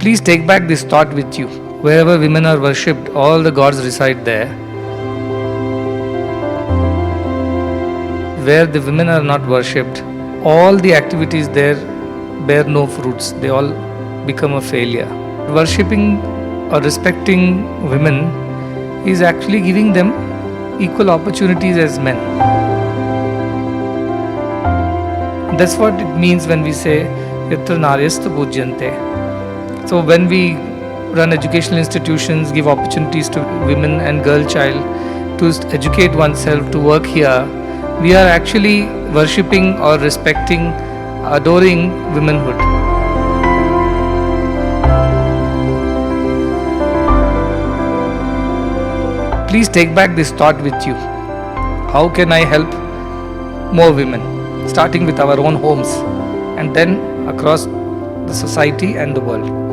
Please take back this thought with you. Wherever women are worshipped, all the gods reside there. Where the women are not worshipped, all the activities there bear no fruits. They all become a failure. Worshipping or respecting women is actually giving them equal opportunities as men. That's what it means when we say Yatra Naryastha Pujyante. So when we run educational institutions, give opportunities to women and girl child to educate oneself, to work here, we are actually worshipping or respecting, adoring womanhood. Please take back this thought with you. How can I help more women? Starting with our own homes and then across the society and the world.